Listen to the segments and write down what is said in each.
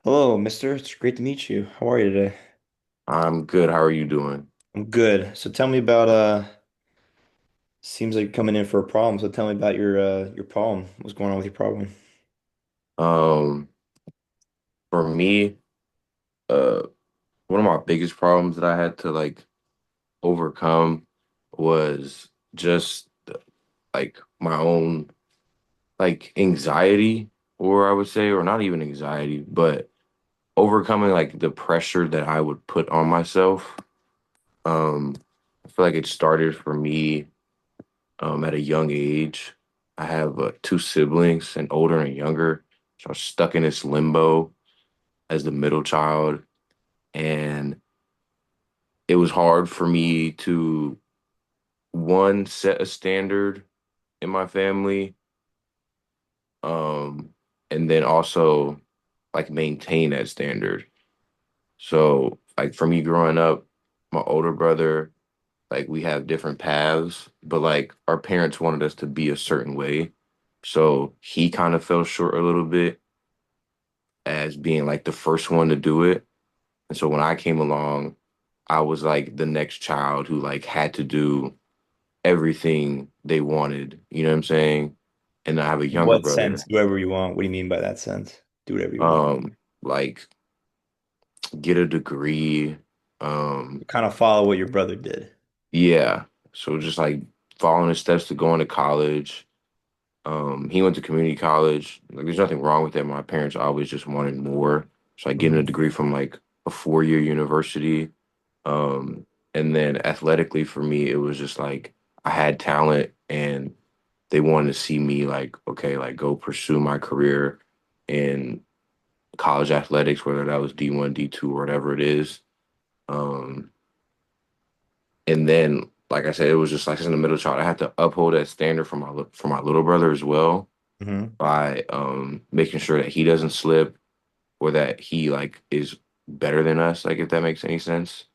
Hello, mister. It's great to meet you. How are you today? I'm good. How are you doing? I'm good. So tell me about seems like you're coming in for a problem. So tell me about your problem. What's going on with your problem? Um, for me, uh, one of my biggest problems that I had to overcome was just like my own anxiety, or I would say, or not even anxiety, but overcoming like the pressure that I would put on myself. Um, I feel like it started for me at a young age. I have two siblings, an older and younger. So I was stuck in this limbo as the middle child, and it was hard for me to one set a standard in my family, um, and then also like maintain that standard. So like for me growing up, my older brother, like we have different paths, but like our parents wanted us to be a certain way. So he kind of fell short a little bit as being like the first one to do it. And so when I came along, I was like the next child who like had to do everything they wanted. You know what I'm saying? And I have a younger What brother. sense? Do whatever you want. What do you mean by that sense? Do whatever you want. Like get a degree. Um, Kind of follow what your brother did. yeah. So just like following his steps to going to college. He went to community college. Like there's nothing wrong with that. My parents always just wanted more. So like getting a Mhm. degree from like a 4 year university. Um, and then athletically for me, it was just like I had talent and they wanted to see me like, okay, like go pursue my career in college athletics, whether that was D1, D2, or whatever it is. Um, and then, like I said, it was just like as a middle child, I had to uphold that standard for my little brother as well Mhm. by making sure that he doesn't slip or that he like is better than us, like if that makes any sense.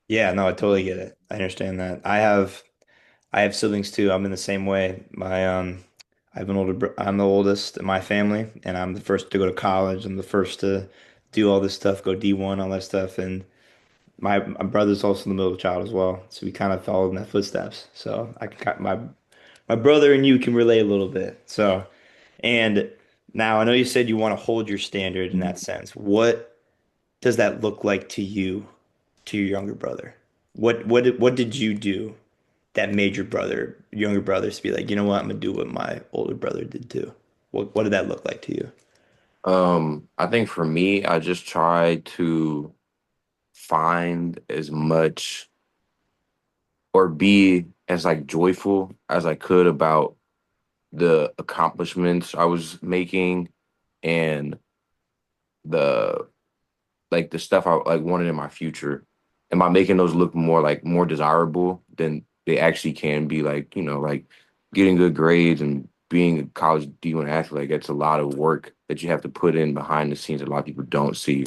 Yeah, no, I totally get it. I understand that. I have siblings too. I'm in the same way. I have an I'm the oldest in my family, and I'm the first to go to college. I'm the first to do all this stuff, go D1, all that stuff, and my brother's also the middle child as well. So we kind of followed in that footsteps. So my brother and you can relate a little bit. So, and now I know you said you want to hold your standard in that sense. What does that look like to you, to your younger brother? What did you do that made younger brothers to be like, you know what, I'm gonna do what my older brother did too? What did that look like to you? I think for me, I just tried to find as much or be as like joyful as I could about the accomplishments I was making and the the stuff I like wanted in my future. And by making those look more desirable than they actually can be, like, like getting good grades and being a college D1 athlete, like that's a lot of work that you have to put in behind the scenes that a lot of people don't see.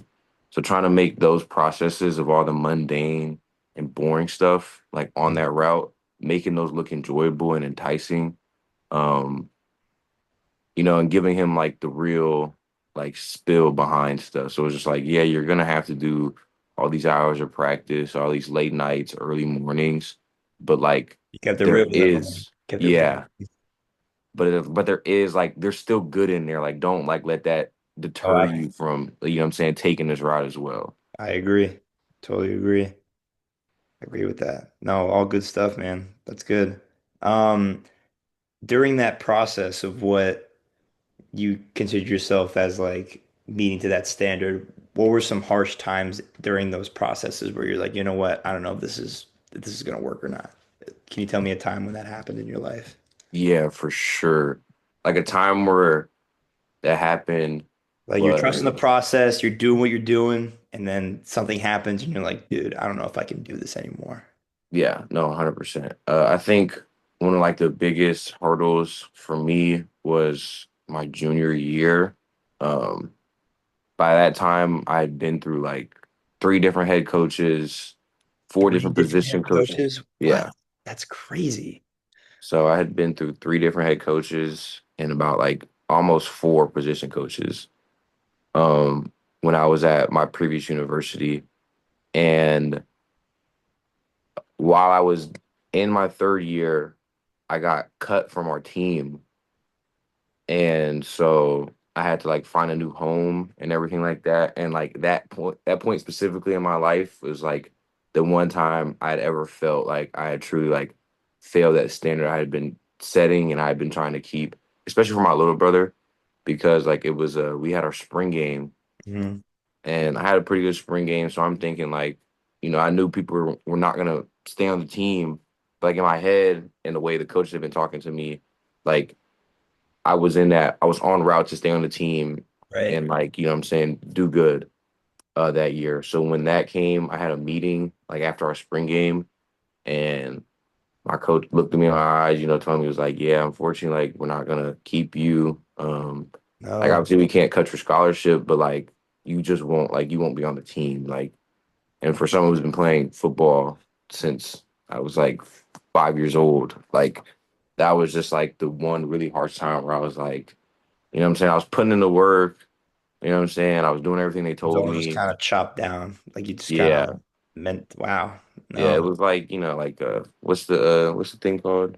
So trying to make those processes of all the mundane and boring stuff like on that route, making those look enjoyable and enticing, um, and giving him like the real like spill behind stuff. So it's just like, yeah, you're gonna have to do all these hours of practice, all these late nights, early mornings, but like You kept it there real with him, man. is, Kept it real. yeah, but there is like there's still good in there. Like don't like let that Oh, deter you from what I'm saying, taking this route as well. I agree. Totally agree. Agree with that. No, all good stuff, man. That's good. Um, During that process of what you considered yourself as like meeting to that standard, what were some harsh times during those processes where you're like, you know what, I don't know if this is gonna work or not. Can you tell me a time when that happened in your life? Yeah, for sure. Like a time where that happened Like you're trusting the was process, you're doing what you're doing, and then something happens and you're like, dude, I don't know if I can do this anymore. Yeah, no, 100%. I think one of like the biggest hurdles for me was my junior year. Um, by that time, I had been through like three different head coaches, four Three different different position head coaches. coaches? What? Yeah. That's crazy. So I had been through three different head coaches and about like almost four position coaches. Um, when I was at my previous university. And while I was in my third year, I got cut from our team. And so I had to like find a new home and everything like that. And like that point specifically in my life was like the one time I'd ever felt like I had truly like failed that standard I had been setting and I had been trying to keep, especially for my little brother, because like it was we had our spring game Hmm. and I had a pretty good spring game. So I'm thinking like, I knew people were not gonna stay on the team. But like in my head and the way the coaches had been talking to me, like I was on route to stay on the team Right. and like, what I'm saying, do good that year. So when that came, I had a meeting like after our spring game and my coach looked at me in my eyes, told me he was like, yeah, unfortunately, like we're not gonna keep you. Like No. obviously we can't cut your scholarship, but like you won't be on the team. Like and for someone who's been playing football since I was like 5 years old, like that was just like the one really harsh time where I was like, what I'm saying? I was putting in the work, what I'm saying? I was doing everything they It was told all just me. kind of chopped down. Like you just kind Yeah. of meant, wow. Yeah, it No. was like, like what's the thing called?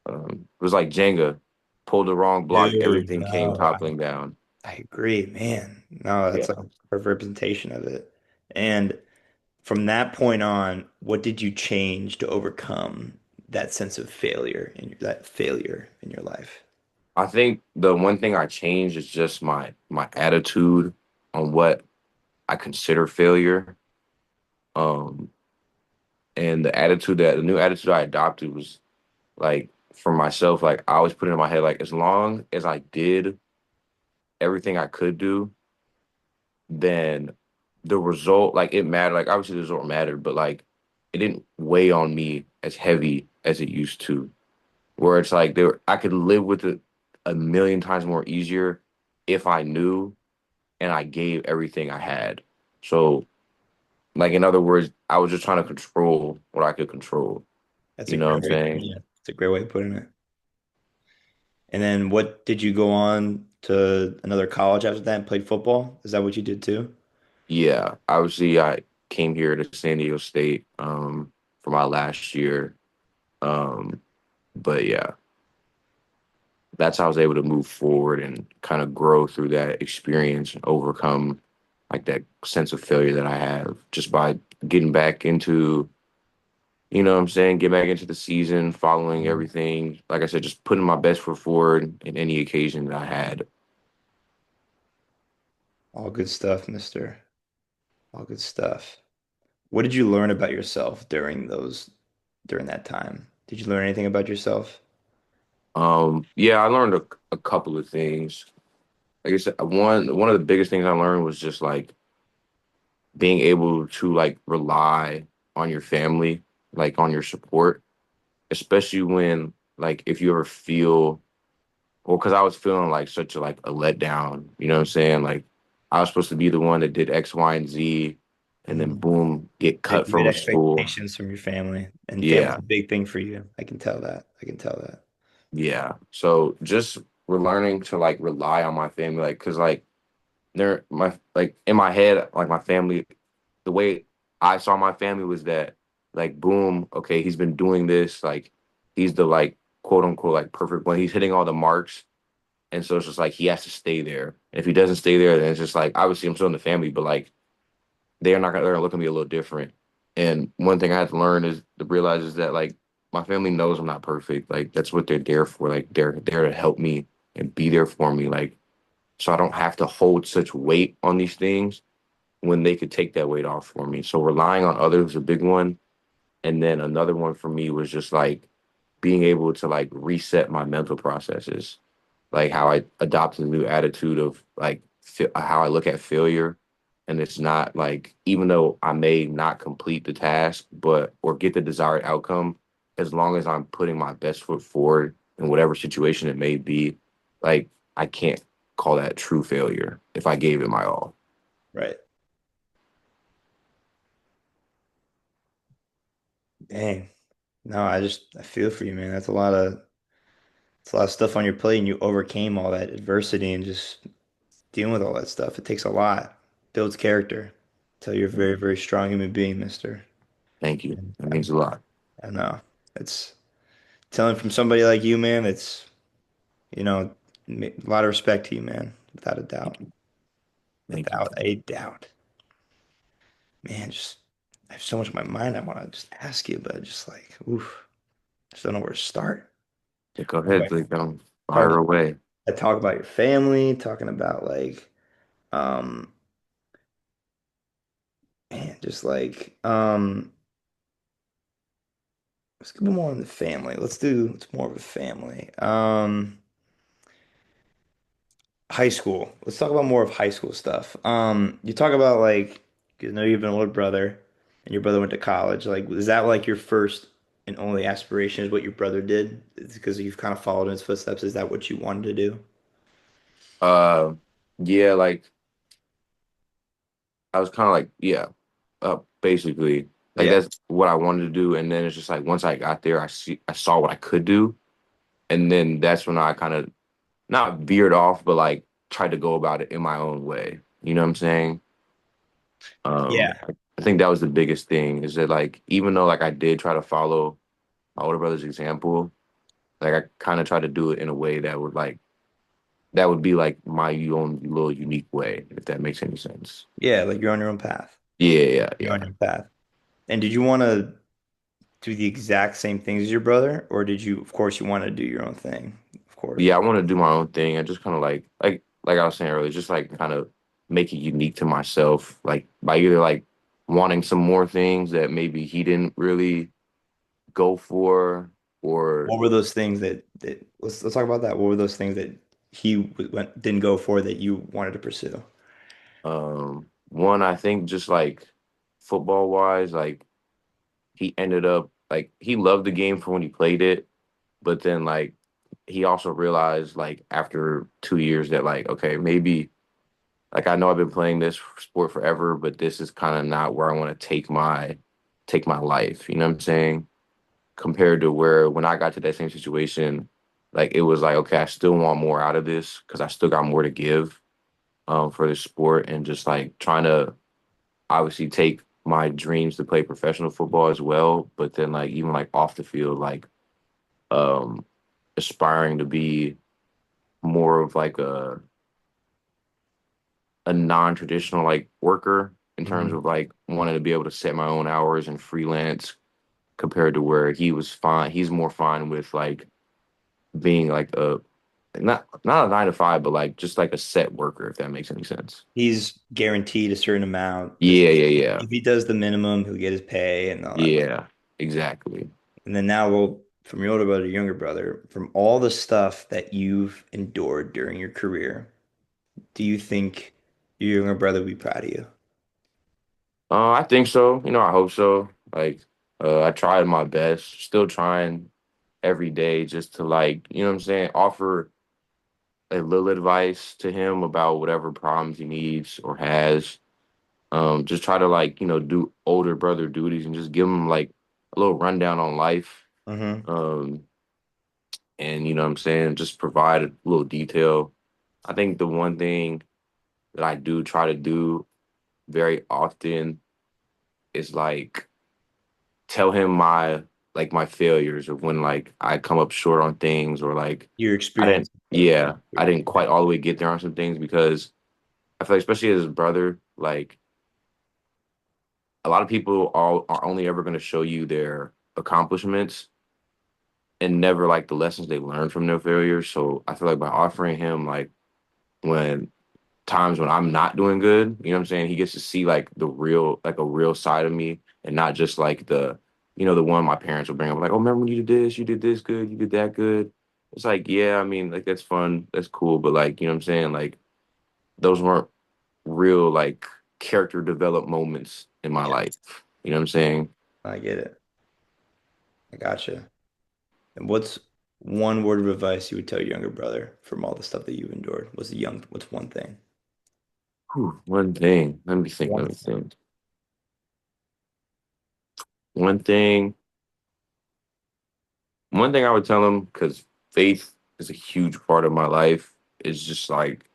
It was like Jenga. Pulled the wrong block, Dude, everything came no. toppling down. I agree, man. No, that's like Yeah. a perfect representation of it. And from that point on, what did you change to overcome that sense of that failure in your life? I think the one thing I changed is just my attitude on what I consider failure. Um, and the new attitude I adopted was like for myself, like I always put it in my head, like as long as I did everything I could do, then the result, like it mattered. Like obviously the result mattered, but like it didn't weigh on me as heavy as it used to. Where it's like I could live with it a million times more easier if I knew and I gave everything I had. So, like in other words, I was just trying to control what I could control. That's You a know what great I'm way to saying? put it. It's a great way of putting it. And then what did you go on to another college after that and played football? Is that what you did too? Yeah. Obviously, I came here to San Diego State for my last year. Um, but yeah, that's how I was able to move forward and kind of grow through that experience and overcome like that sense of failure that I have just by getting back into, what I'm saying, get back into the season, following Mhm. everything. Like I said, just putting my best foot forward in any occasion that I had. All good stuff, mister. All good stuff. What did you learn about yourself during that time? Did you learn anything about yourself? Yeah, I learned a couple of things. Like I said, one of the biggest things I learned was just like being able to like rely on your family, like on your support, especially when like if you ever feel well, because I was feeling like such a like a letdown, you know what I'm saying? Like I was supposed to be the one that did X, Y, and Z, and then Mhm. boom, get cut You had from a school. expectations from your family, and family's Yeah, a big thing for you. I can tell that. I can tell that. yeah. So just we're learning to like rely on my family, like because like they're my like in my head, like my family, the way I saw my family was that like boom, okay, he's been doing this, like he's the like quote unquote like perfect one. He's hitting all the marks. And so it's just like he has to stay there. And if he doesn't stay there, then it's just like obviously I'm still in the family, but like they're gonna look at me a little different. And one thing I had to learn is to realize is that like my family knows I'm not perfect. Like that's what they're there for. Like they're there to help me and be there for me. Like so I don't have to hold such weight on these things when they could take that weight off for me. So relying on others is a big one. And then another one for me was just like being able to like reset my mental processes, like how I adopted a new attitude of like how I look at failure. And it's not like, even though I may not complete the task, but or get the desired outcome, as long as I'm putting my best foot forward in whatever situation it may be, like I can't call that true failure if I gave it my all. Right. Dang. No, I feel for you, man. It's a lot of stuff on your plate, and you overcame all that adversity and just dealing with all that stuff. It takes a lot. builds character. Tell you're a very, very strong human being, mister. Thank you. And That means a lot. I know. It's telling from somebody like you, man. It's, you know, a lot of respect to you, man. Without a Thank doubt. you. Thank you. Without a doubt. Man, just I have so much on my mind I want to just ask you, but just like, oof, just don't know where to start. Yeah, go Talk ahead, about, Blake. talk Fire about, away. I talk about your family, talking about like, um, man, just like, let's go more on the family. It's more of a family. High school. Let's talk about more of high school stuff. You talk about like, you know, you have an older brother and your brother went to college. Like, is that like your first and only aspiration is what your brother did? It's because you've kind of followed in his footsteps. Is that what you wanted to do? Uh, yeah, like I was kind of like, yeah, basically, like Yeah. that's what I wanted to do. And then it's just like once I got there, I saw what I could do, and then that's when I kind of not veered off, but like tried to go about it in my own way. You know what I'm saying? Yeah. I think that was the biggest thing is that like even though like I did try to follow my older brother's example, like I kind of tried to do it in a way that would be like my own little unique way, if that makes any sense. Yeah. Like you're on your own path. Yeah, yeah, You're on yeah. your path. And did you want to do the exact same things as your brother, or did you, of course, you want to do your own thing? Of course. Yeah, I want to do my own thing. I just kind of like I was saying earlier, just like kind of make it unique to myself, like by either like wanting some more things that maybe he didn't really go for, or What were those things that let's talk about that. What were those things that didn't go for that you wanted to pursue? one I think just like football wise, like he ended up like he loved the game for when he played it, but then like he also realized like after 2 years that like okay maybe like I know I've been playing this sport forever, but this is kind of not where I want to take my life. You know what I'm saying? Compared to where when I got to that same situation, like it was like, okay, I still want more out of this because I still got more to give for the sport and just like trying to obviously take my dreams to play professional football as well, but then like even like off the field, like um aspiring to be more of like a non-traditional like worker in terms Hmm. of like wanting to be able to set my own hours and freelance compared to where he was fine. He's more fine with like being like a not a 9 to 5, but like just like a set worker, if that makes any sense. He's guaranteed a certain amount. This Yeah, yeah, yeah. if he does the minimum, he'll get his pay and all that. Yeah, exactly. And then now, well, from your older brother to younger brother, from all the stuff that you've endured during your career, do you think your younger brother would be proud of you? I think so. You know, I hope so. Like, I tried my best, still trying every day just to like, you know what I'm saying, offer a little advice to him about whatever problems he needs or has. Just try to like, you know, do older brother duties and just give him like a little rundown on life. Hmm. Um, and you know what I'm saying, just provide a little detail. I think the one thing that I do try to do very often is like tell him my failures of when like I come up short on things or like Your I didn't experience. I didn't quite all the way get there on some things because I feel like especially as his brother, like a lot of people are only ever going to show you their accomplishments and never like the lessons they learned from their failures. So I feel like by offering him like when times when I'm not doing good, you know what I'm saying? He gets to see like the real, like a real side of me and not just like the one my parents will bring up, like, oh, remember when you did this good, you did that good. It's like, yeah, I mean, like that's fun, that's cool, but like, you know what I'm saying? Like those weren't real like character develop moments in my Yeah, life. You know what I'm saying? I get it. I gotcha. And what's one word of advice you would tell your younger brother from all the stuff that you've endured? What's one thing? Whew, one thing. Let One me thing. think. One thing, one thing I would tell him, because faith is a huge part of my life, is just like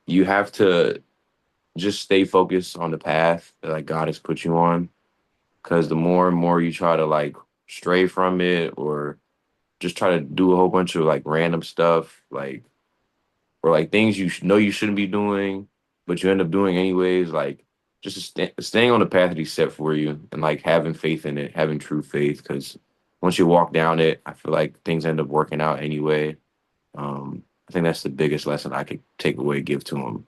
you have to just stay focused on the path that like God has put you on. Because the more and more you try to like stray from it, or just try to do a whole bunch of like random stuff, like or like things you know you shouldn't be doing, but you end up doing anyways, like just staying on the path that He set for you, and like having faith in it, having true faith. Because once you walk down it, I feel like things end up working out anyway. I think that's the biggest lesson I could take away, give to him.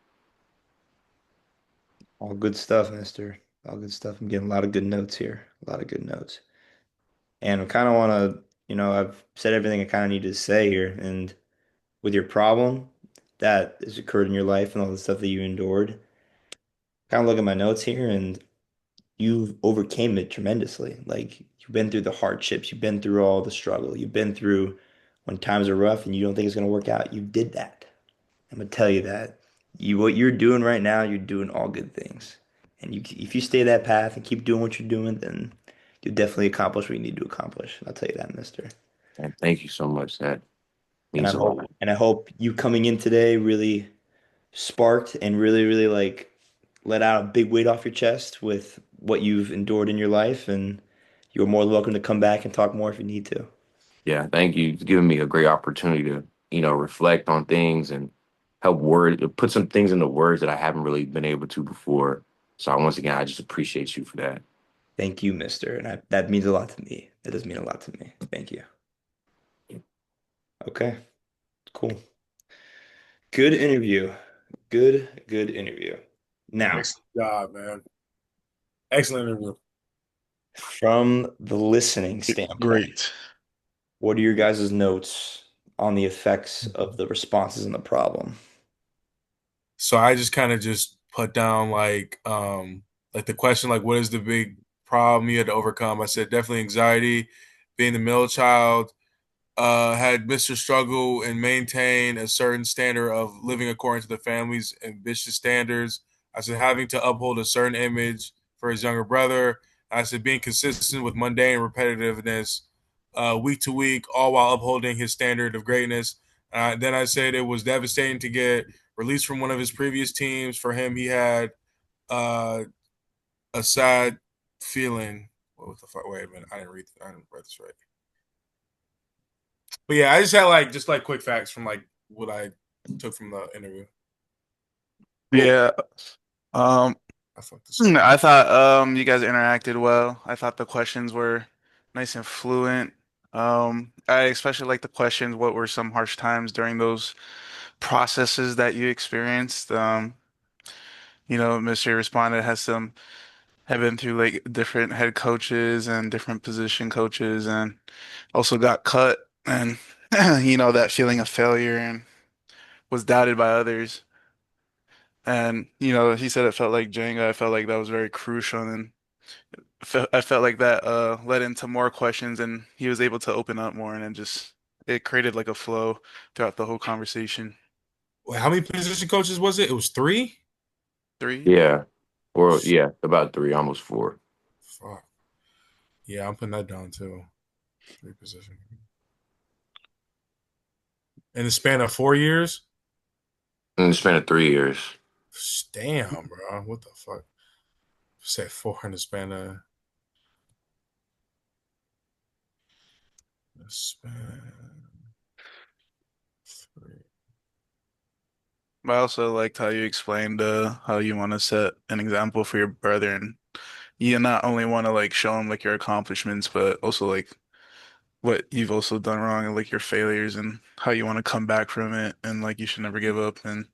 All good stuff, mister. All good stuff. I'm getting a lot of good notes here. A lot of good notes. And I kind of want to, I've said everything I kind of need to say here. And with your problem that has occurred in your life and all the stuff that you endured, kind of look at my notes here and you've overcame it tremendously. Like you've been through the hardships, you've been through all the struggle, you've been through when times are rough and you don't think it's going to work out. You did that. I'm gonna tell you that what you're doing right now, you're doing all good things. And if you stay that path and keep doing what you're doing, then you'll definitely accomplish what you need to accomplish. I'll tell you that, mister. And thank you so much. That And I means a hope lot. and I hope you coming in today really sparked and really, really like let out a big weight off your chest with what you've endured in your life. And you're more than welcome to come back and talk more if you need to. Yeah, thank you. It's given me a great opportunity to, reflect on things and help put some things into words that I haven't really been able to before. So once again, I just appreciate you for that. Thank you, mister. And that means a lot to me. That does mean a lot to me. Thank you. Okay, cool. Good interview. Good interview. Now, Excellent job, man. Excellent interview. from the listening standpoint, Great. what are your guys' notes on the effects of the responses in the problem? So I just kind of just put down like the question like what is the big problem you had to overcome? I said definitely anxiety, being the middle child, had Mr. Struggle and maintain a certain standard of living according to the family's ambitious standards. I said having to uphold a certain image for his younger brother. I said being consistent with mundane repetitiveness, week to week, all while upholding his standard of greatness. Then I said it was devastating to get released from one of his previous teams. For him, he had uh, a sad feeling. What the fuck? Wait a minute, I didn't read this right. But yeah, I just had like quick facts from like what I took from the interview. Cool. Yeah. Um, I fucked this up. I thought you guys interacted well. I thought the questions were nice and fluent. I especially like the questions, what were some harsh times during those processes that you experienced? Mr. Responded has some have been through like different head coaches and different position coaches and also got cut and that feeling of failure and was doubted by others. And he said it felt like Jenga. I felt like that was very crucial, and I felt like that led into more questions, and he was able to open up more, and then just it created like a flow throughout the whole conversation. Wait, how many position coaches was it? It was three. Three. Yeah. Or yeah, about three, almost four. Fuck. Yeah, I'm putting that down too. Three position. In the span of 4 years. In the span of 3 years. Damn, bro. What the fuck? Said four in the span of the span. Three. But I also liked how you explained how you want to set an example for your brother, and you not only want to like show him like your accomplishments, but also like what you've also done wrong and like your failures and how you want to come back from it, and like you should never give up and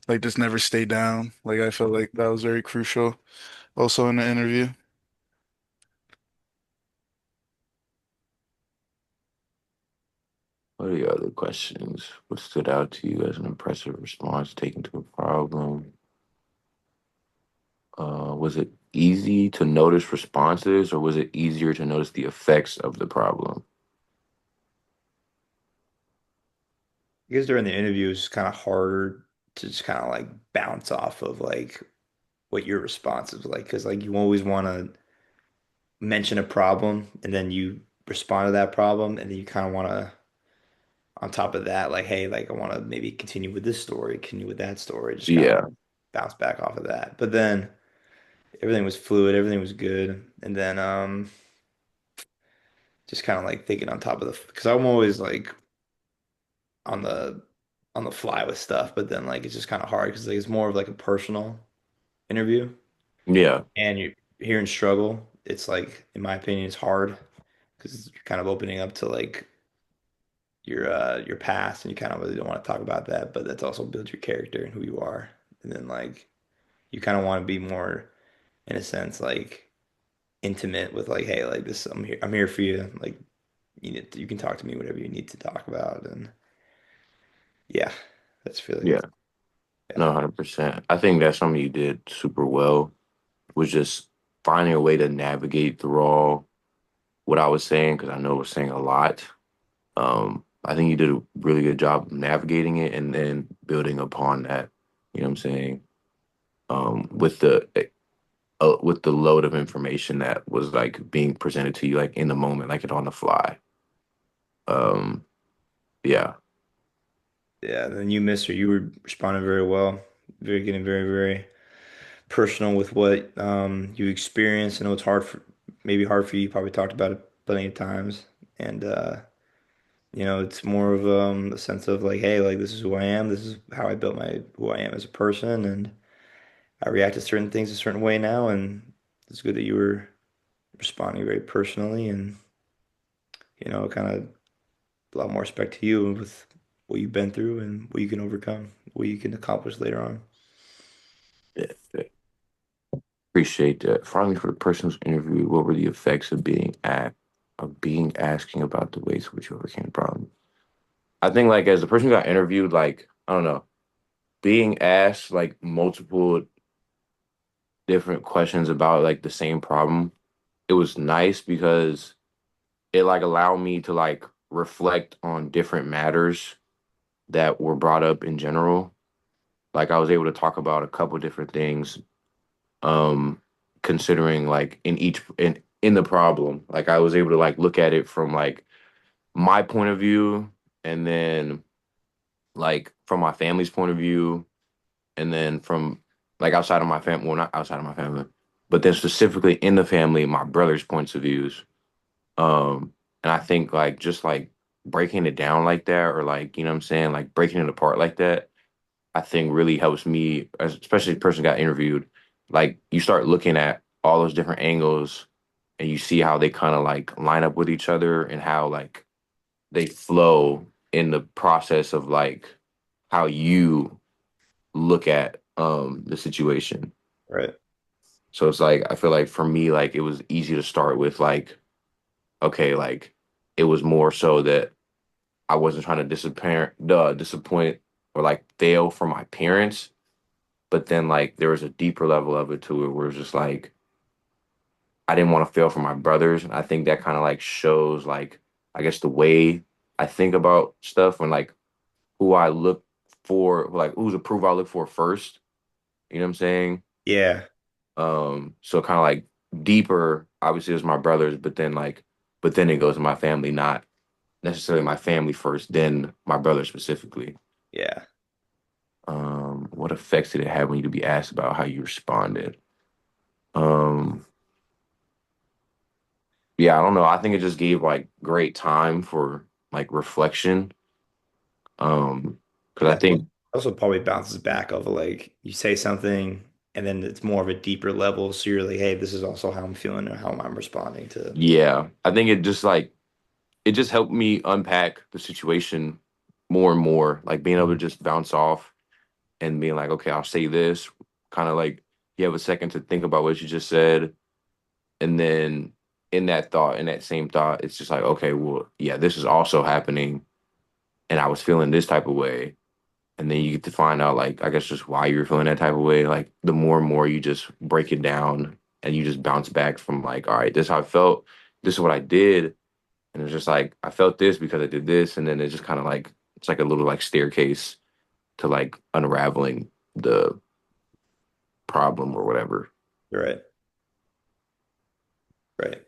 like just never stay down. Like I felt like that was very crucial also in the interview. What are the other questions? What stood out to you as an impressive response taken to a problem? Was it easy to notice responses, or was it easier to notice the effects of the problem? Because during the interview, it's kind of harder to just kind of like bounce off of like what your response is like. Because like you always want to mention a problem and then you respond to that problem and then you kind of want to on top of that like hey like I want to maybe continue with this story, continue with that story, just kind of Yeah. bounce back off of that. But then everything was fluid, everything was good. And then just kind of like thinking on top of the because I'm always like on the on the fly with stuff, but then like it's just kind of hard because like, it's more of like a personal interview Yeah. and you're hearing struggle. It's like, in my opinion, it's hard because you're kind of opening up to like your past and you kind of really don't want to talk about that, but that's also builds your character and who you are. And then like you kind of want to be more in a sense like intimate with like, hey, like this I'm here for you. Like you can talk to me whatever you need to talk about and yeah, that's feel like Yeah. that's yeah. No, 100%. I think that's something you did super well, was just finding a way to navigate through all what I was saying, because I know I was saying a lot. I think you did a really good job of navigating it and then building upon that. You know what I'm saying? With the load of information that was like being presented to you, like in the moment, like it on the fly. Um, yeah, Yeah, then you missed her. You were responding very well, very getting very personal with what you experienced. I know it's hard for maybe hard for you. You probably talked about it plenty of times, and it's more of a sense of like, hey, like this is who I am. This is how I built my who I am as a person, and I react to certain things a certain way now. And it's good that you were responding very personally, and kind of a lot more respect to you with what you've been through and what you can overcome, what you can accomplish later on. yeah. Appreciate that. Finally, for the person who's interviewed, what were the effects of being asking about the ways in which you overcame the problem? I think like as the person who got interviewed, like I don't know, being asked like multiple different questions about like the same problem, it was nice because it like allowed me to like reflect on different matters that were brought up in general. Like I was able to talk about a couple different things, um, considering like in the problem. Like I was able to like look at it from like my point of view, and then like from my family's point of view, and then from like outside of my family, well, not outside of my family, but then specifically in the family, my brother's points of views. And I think like just like breaking it down like that, or like, you know what I'm saying, like breaking it apart like that, I think really helps me, especially the person got interviewed. Like you start looking at all those different angles and you see how they kind of like line up with each other and how like they flow in the process of like how you look at the situation. Right. So it's like I feel like for me, like it was easy to start with like, okay, like it was more so that I wasn't trying to disappoint or like fail for my parents. But then like there was a deeper level of it to it where it was just like I didn't want to fail for my brothers. And I think that kind of like shows like I guess the way I think about stuff and like who I look for, like whose approval I look for first. You know what I'm saying? Yeah. So kind of like deeper, obviously it was my brothers, but then it goes to my family, not necessarily my family first, then my brother specifically. Yeah. What effects did it have when you to be asked about how you responded? Um, yeah, I don't know. I think it just gave like great time for like reflection. Because I That's what think, also probably bounces back of like you say something and then it's more of a deeper level. So you're like, hey, this is also how I'm feeling or how I'm responding to. yeah, I think it just helped me unpack the situation more and more, like being able to just bounce off and being like, okay, I'll say this, kind of like you have a second to think about what you just said. And then in that same thought, it's just like, okay, well, yeah, this is also happening. And I was feeling this type of way. And then you get to find out, like, I guess just why you're feeling that type of way. Like, the more and more you just break it down and you just bounce back from, like, all right, this is how I felt. This is what I did. And it's just like, I felt this because I did this. And then it's just kind of like, it's like a little like staircase to like unraveling the problem or whatever. Right. Right.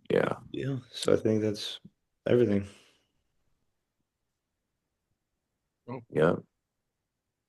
Yeah. Yeah. So I think that's everything. Yeah.